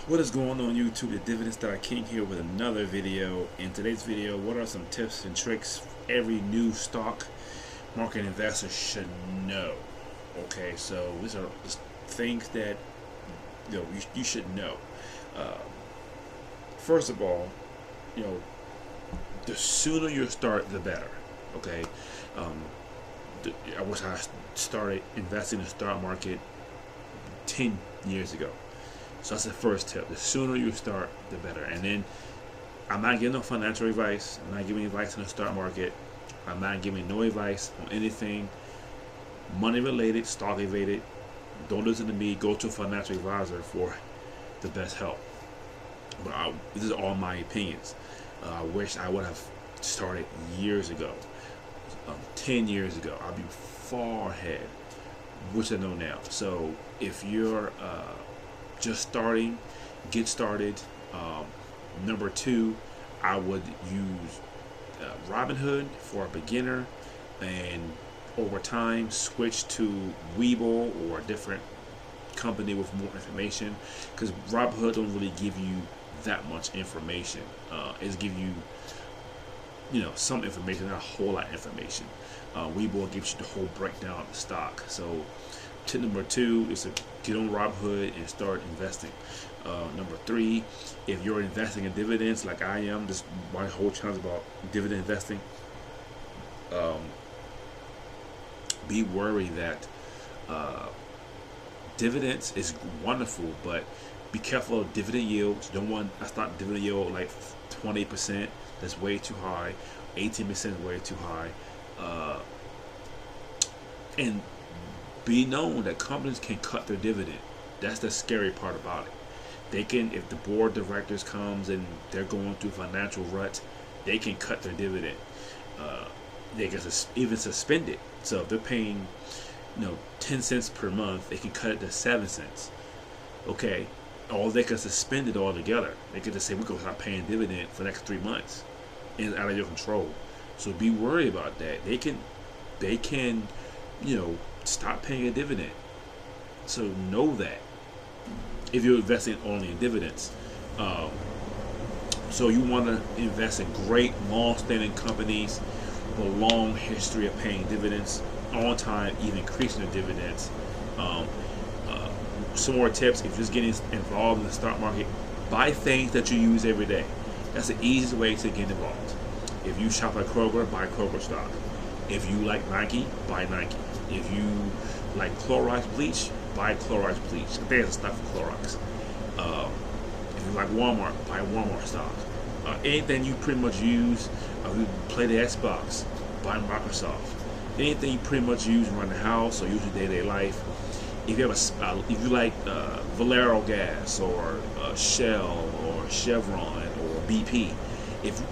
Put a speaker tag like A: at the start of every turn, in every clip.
A: What is going on YouTube? The Dividend Stock King here with another video. In today's video, what are some tips and tricks every new stock market investor should know? Okay, so these are just things that you should know. Uh, First of all, you know the sooner you start, the better. Okay, um, I wish I started investing in the stock market 10 years ago. So that's the first tip. The sooner you start, the better. And then I'm not giving no financial advice. I'm not giving advice in the stock market. I'm not giving no advice on anything money related, stock related. Don't listen to me. Go to a financial advisor for the best help. But this is all my opinions. I wish I would have started years ago, 10 years ago. I'd be far ahead, which I know now. So if you're just starting, get started. Number two, I would use Robinhood for a beginner, and over time switch to Webull or a different company with more information, because Robinhood don't really give you that much information. It's give you some information, not a whole lot of information. Webull gives you the whole breakdown of the stock. So tip number two is to get on Robinhood and start investing. Number three, if you're investing in dividends like I am, this my whole channel is about dividend investing. Be worried that dividends is wonderful, but be careful of dividend yields. Don't want a stock dividend yield like 20%. That's way too high. 18% is way too high. And be known that companies can cut their dividend. That's the scary part about it. They can, if the board of directors comes and they're going through financial ruts, they can cut their dividend. They can even suspend it. So if they're paying, 10 cents per month, they can cut it to 7 cents. Okay, or they can suspend it altogether. They could just say we're gonna stop paying dividend for the next 3 months, and it's out of your control. So be worried about that. They can, stop paying a dividend. So know that if you're investing only in dividends. So you want to invest in great, long-standing companies with a long history of paying dividends on time, even increasing the dividends. Some more tips: if you're just getting involved in the stock market, buy things that you use every day. That's the easiest way to get involved. If you shop at Kroger, buy Kroger stock. If you like Nike, buy Nike. If you like Clorox bleach, buy Clorox bleach. I think it's stuff for Clorox. If you like Walmart, buy Walmart stock. Anything you pretty much use, you play the Xbox, buy Microsoft. Anything you pretty much use around the house or use in day-to-day life. If you have if you like Valero Gas or Shell or Chevron or BP, if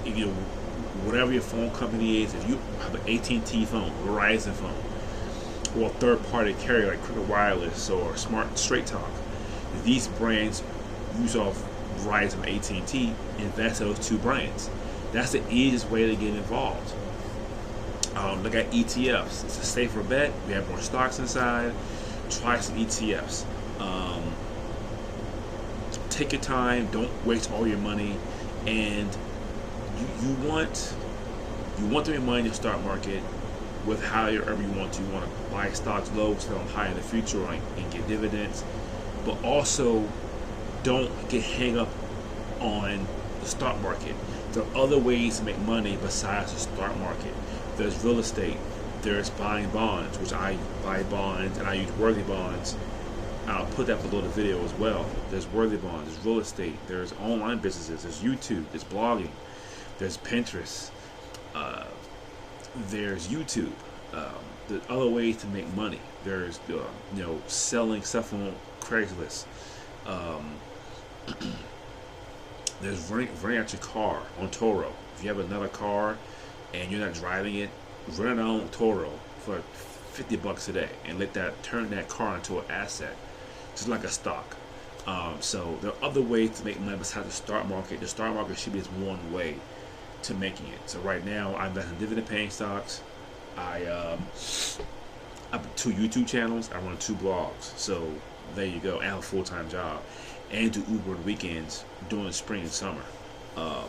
A: you whatever your phone company is, if you have an AT&T phone, Verizon phone, or a third-party carrier like Cricket Wireless or Smart Straight Talk, these brands use off Verizon and AT&T. Invest in those two brands. That's the easiest way to get involved. Look at ETFs. It's a safer bet. We have more stocks inside. Try some ETFs. Take your time. Don't waste all your money. And you want to make money in the stock market with however you want to. You want to buy stocks low, sell them high in the future, and get dividends. But also, don't get hung up on the stock market. There are other ways to make money besides the stock market. There's real estate. There's buying bonds, which I buy bonds and I use Worthy bonds. I'll put that below the video as well. There's Worthy bonds, there's real estate, there's online businesses, there's YouTube, there's blogging, there's Pinterest, there's YouTube. The other ways to make money. There's selling stuff on Craigslist. There's renting out your car on Toro. If you have another car and you're not driving it, rent it on Toro for $50 a day and turn that car into an asset, just like a stock. So there are other ways to make money besides the stock market. The stock market should be just one way to making it. So right now, I invest in dividend-paying stocks. I have 2 YouTube channels. I run 2 blogs. So there you go. I have a full-time job and do Uber on weekends during the spring and summer. Um,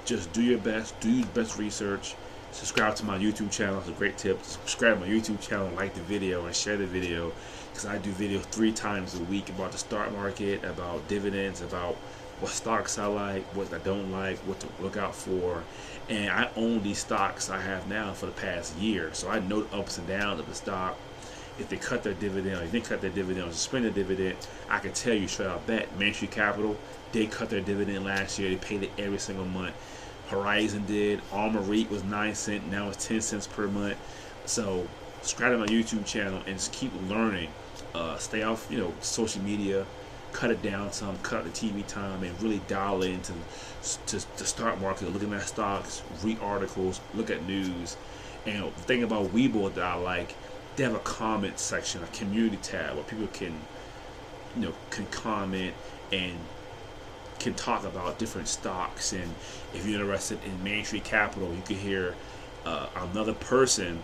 A: just do your best, do your best research. Subscribe to my YouTube channel. It's a great tip. Subscribe to my YouTube channel, like the video, and share the video, because I do videos 3 times a week about the stock market, about dividends, about what stocks I like, what I don't like, what to look out for. And I own these stocks I have now for the past year, so I know the ups and downs of the stock. If they cut their dividend, or if they cut their dividend, or suspend their dividend, I can tell you straight out bet Main Street Capital, they cut their dividend last year. They paid it every single month. Horizon did. Armor REIT was 9 cents. Now it's 10 cents per month. So subscribe to my YouTube channel and just keep learning. Stay off, social media. Cut it down some. Cut the TV time and really dial into the stock market. Look at stocks. Read articles. Look at news. And the thing about Webull that I like, they have a comment section, a community tab where people can comment and can talk about different stocks. And if you're interested in Main Street Capital, you can hear another person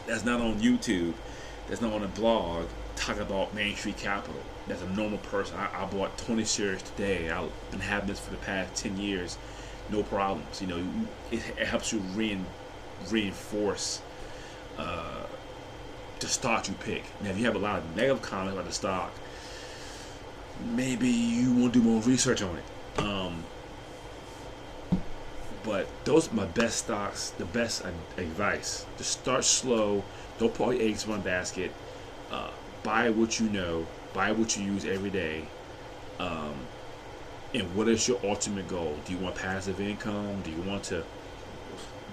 A: that's not on YouTube, that's not on a blog, talk about Main Street Capital. That's a normal person. I bought 20 shares today. I've been having this for the past 10 years, no problems. It helps you reinforce the stock you pick. Now, if you have a lot of negative comments about the stock, maybe you want to do more research on it. But those are my best stocks, the best advice. Just start slow. Don't put all your eggs in one basket. Buy what you know. Buy what you use every day. And what is your ultimate goal? Do you want passive income? Do you want to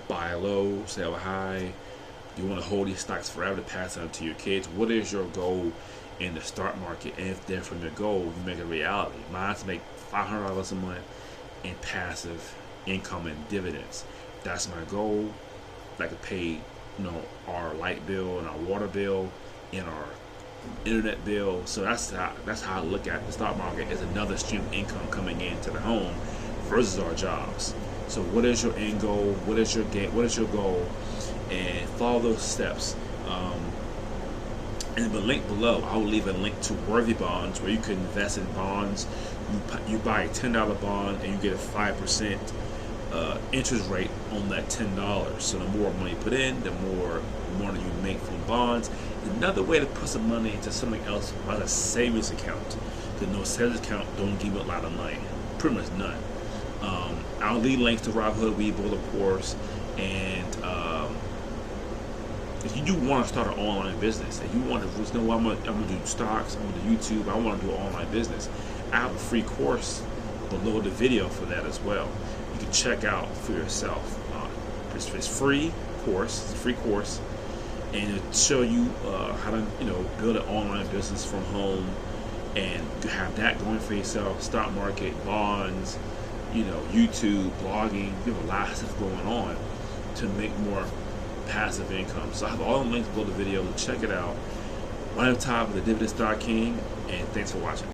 A: buy low, sell high? Do you want to hold these stocks forever to pass on to your kids? What is your goal in the stock market? And if they're from your goal, you make it a reality. Mine's make $500 a month in passive income and dividends. That's my goal. I could pay, our light bill and our water bill and our internet bill. So that's how I look at the stock market, as another stream of income coming into the home versus our jobs. So what is your end goal? What is your game? What is your goal? And follow those steps. And the link below, I will leave a link to Worthy Bonds, where you can invest in bonds. You buy a $10 bond and you get a 5% interest rate on that $10. So the more money you put in, the more money you make from bonds. Another way to put some money into something else, like a savings account. Because savings account don't give you a lot of money, pretty much none. I'll leave links to Robinhood, Webull, of course. And if you do want to start an online business, and you want to I'm going to do stocks, I'm going to do YouTube, I want to do an online business, I have a free course below the video for that as well. You can check out for yourself. It's free course, it's a free course, and it'll show you how to build an online business from home, and you have that going for yourself. Stock market, bonds, YouTube, blogging. You have a lot of stuff going on to make more passive income. So I have all the links below the video. Check it out. I'm on top of the Dividend Stock King, and thanks for watching.